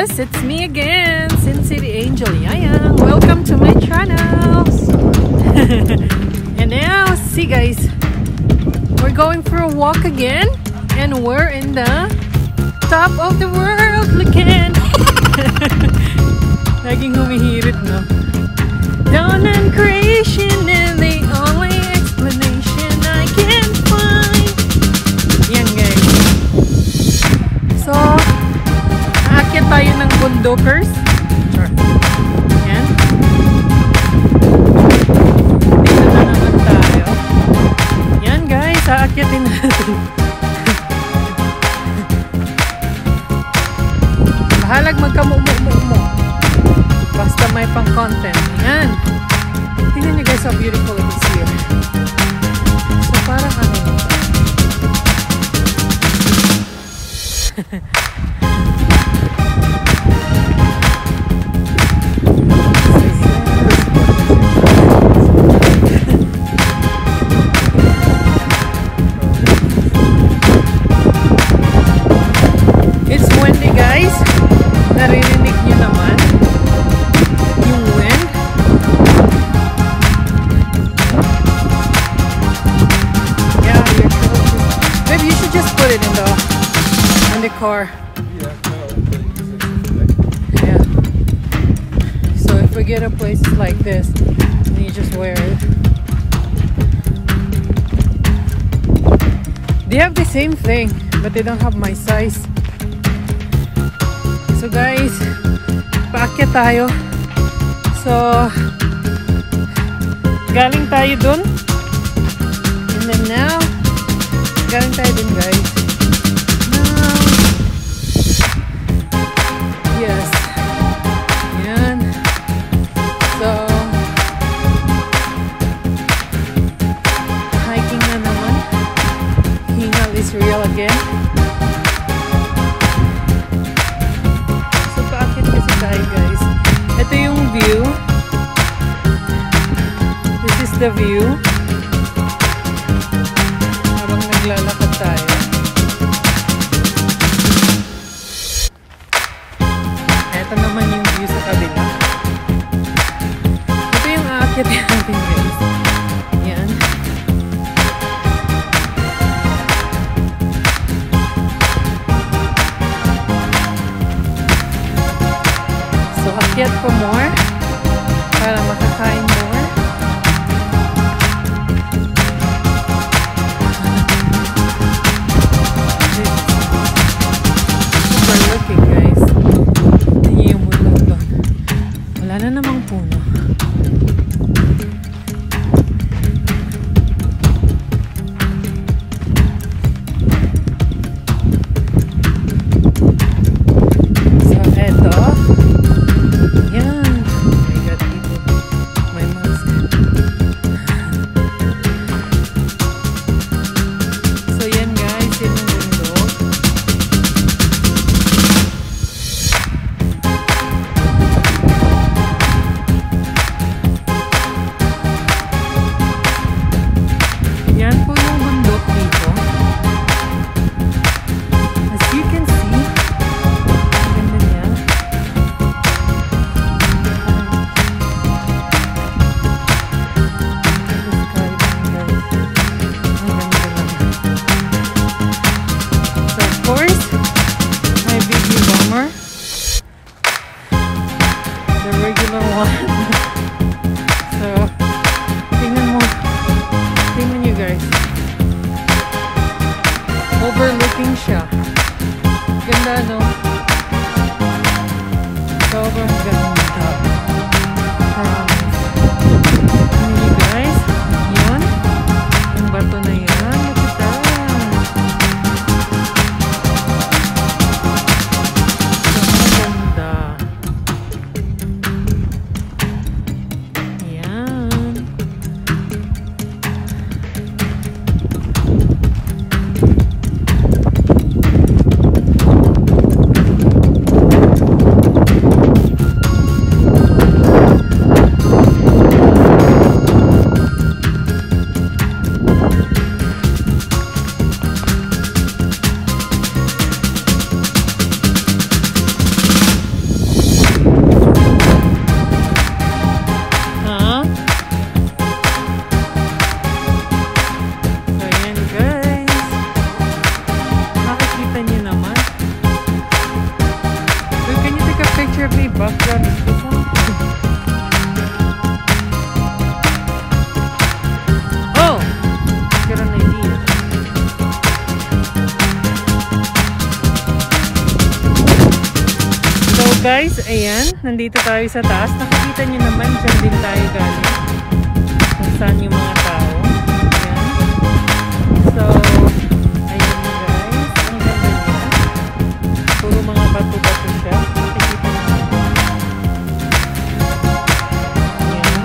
Yes, it's me again, Sin City Angel Yayang. Welcome to my channel. And now, see guys, we're going for a walk again, and we're in the top of the world. Look at laging humihirit, no? Dawn and creation, and the only explanation I can find. Yan guys. So, aakyat tayo ng bundokers. Sure. Yan. Dito na naman tayo. Yan guys, aakyatin natin. Bahalag magkamumu-mu-mu. Basta may pang content. Yan. Tingnan nyo guys how beautiful it is here. So parang ano na ba? It's windy guys. Naririnig nyo naman yung wind. Yeah, you're cool. Maybe you should just put it in the car. Yeah. So if we get a place like this, then you just wear it. They have the same thing, but they don't have my size. So guys, paakyat tayo. So, galing tayo dun. And then now, galing tayo dun guys. Now, yes. Yan. So, hiking na naman. Hingal is real again. Guys, ito yung view. This is the view habang naglalakad tayo. Ito naman yung view sa kabila. Ito yung aakyat natin guys. Yan. Akyat for more para makakain more. Super looking guys. Tingnan yung mulong doon. Wala na namang puno. So eto. Overlooking siya. Ganda no? Sobrang ganda. Promise. Hindi guys. Yun. Yung bato na yan. Look at that. Sobrang ganda. Yan. Oh, got an idea. So guys, ayan, nandito tayo sa taas. Nakikita nyo naman, dyan din tayo galing. Kung saan yung mga tao. Ayan. So, ayan guys. Ang ganda niya. Puro mga bato-bato siya. Nakikita nyo naman. Ayan.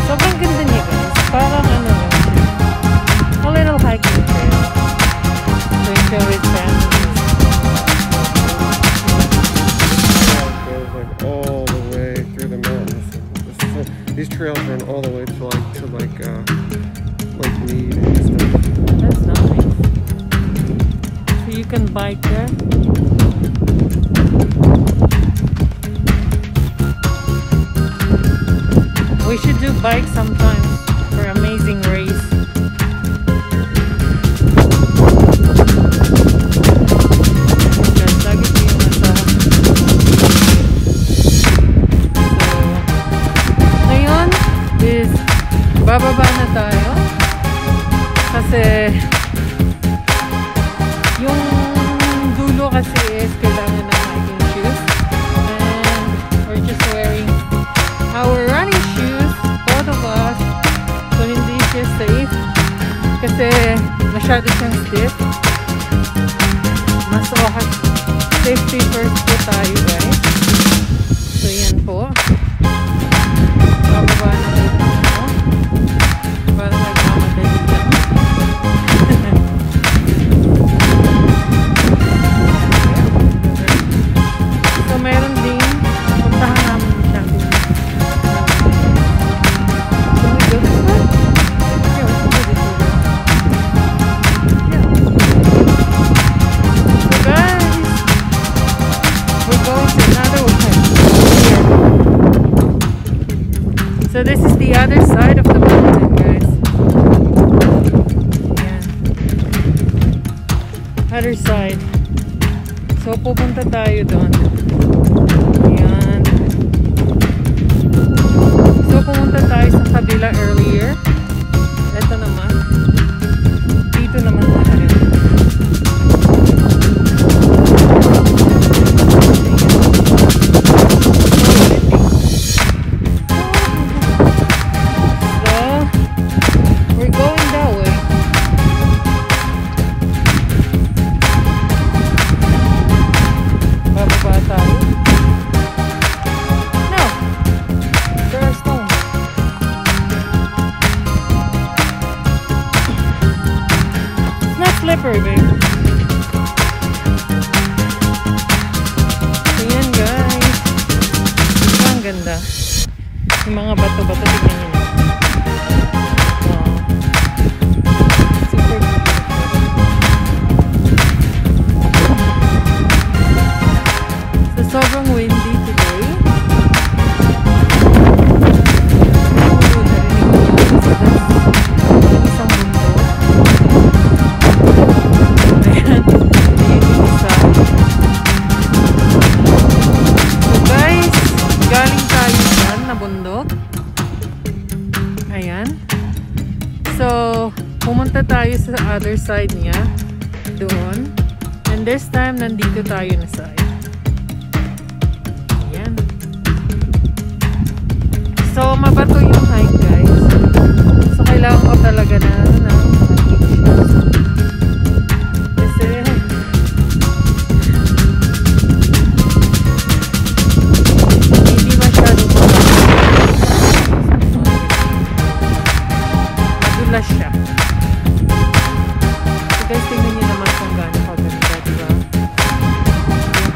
Sobrang ganda niya guys. Parang ano lang. A little hiking trail. So, enjoy with family. These trails run all the way to Lake Mead and stuff. That's nice. So you can bike there. We should do bike sometime for amazing race. Bababa na tayo kasi yung dulo kasi is kailangan ng hiking shoes and we're just wearing our running shoes, both of us, so hindi siya safe kasi masyado siyang stiff. Mas okay, safety first po tayo guys. So yan po, bababa na tayo. So this is the other side of the mountain, guys. Ayan. Other side. So pupunta tayo doon. Ayan. So pumunta tayo sa kabila earlier. Ito naman. Dito naman tayo. Slippery, babe. So yan guys. Ang ganda. Yung mga bato-bato, tignan nyo na. Wow. Super beautiful. So sobrang windy today. Ayan. So, pumunta tayo sa other side niya. Doon. And this time, nandito tayo na side. Ayan. So, mabato yung hike, guys. So, kailangan ko talaga na hiking shoes. Kasi, hindi masyadong madulas siya. So guys, tingnan nyo naman kung gaano kaganda, diba? Yung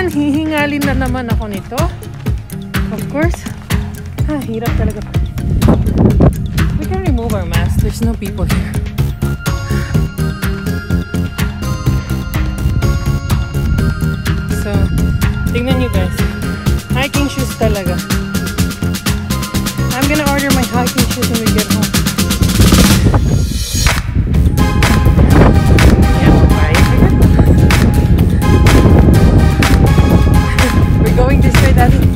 ayan, hihingalin na naman ako nito. Of course. Hirap talaga. We can remove our mask. There's no people here. So, tingnan nyo guys. Hiking shoes talaga. I'm gonna order my hiking shoes when we get home. We're going this way, Daddy. We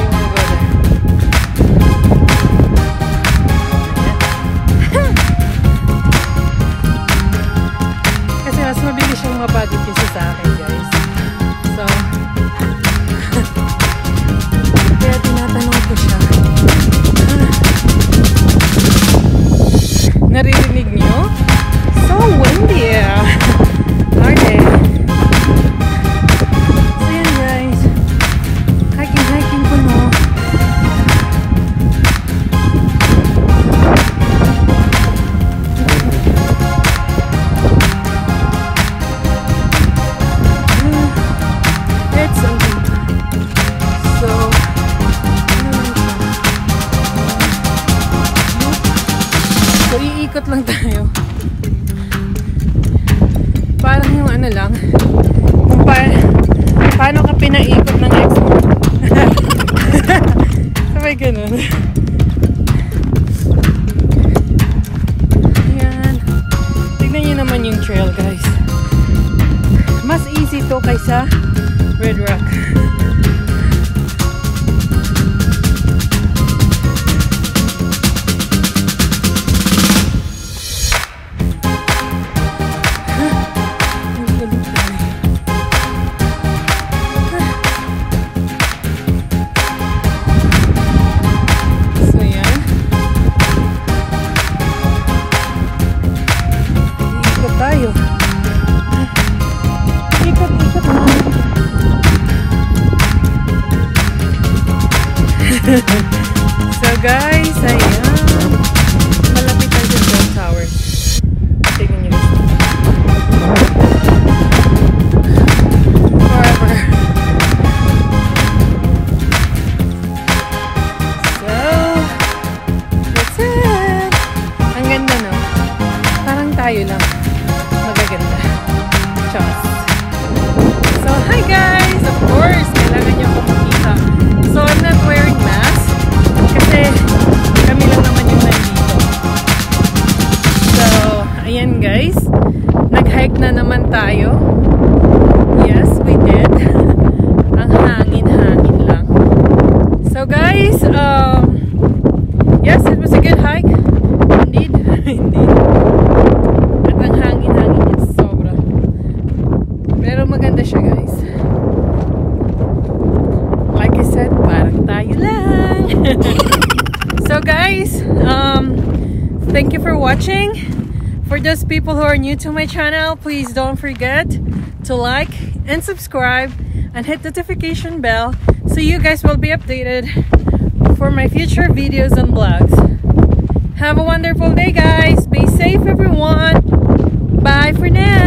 wanna go there. Kasi mas mabilis siyang mapagod kasi sa akin, guys. So, kaya tinatanong ko siya. Naririnig niyo? So windy. Are they? So yan guys. Hiking po no. It's something. So iikot lang tayo. Parang yung ano lang, kung paano ka pinaikot ng ex mo. Sabay ganun. Ayan. Tignan nyo naman yung trail guys. Mas easy to kaysa Red Rock. So guys, ayan. Malapit tayo sa Bell Tower. Tingnan nyo guys. Forever. So, that's it. Ang ganda no? Parang tayo lang. Magaganda. Chos. So, hi guys! Of course, kailangan nyo ako makita. So, I'm not wearing mask kasi kami lang naman yung nandito. So, ayan guys. Nag-hike na naman tayo. Yes, we did. Ang hangin-hangin lang. So guys, yes, it was a good hike. Indeed. Indeed. At ang hangin-hangin niya sobra. Pero maganda siya guys. Like I said, parang tayo lang. So guys, thank you for watching. For those people who are new to my channel, please don't forget to like and subscribe and hit the notification bell so you guys will be updated for my future videos and vlogs. Have a wonderful day guys. Be safe everyone. Bye for now.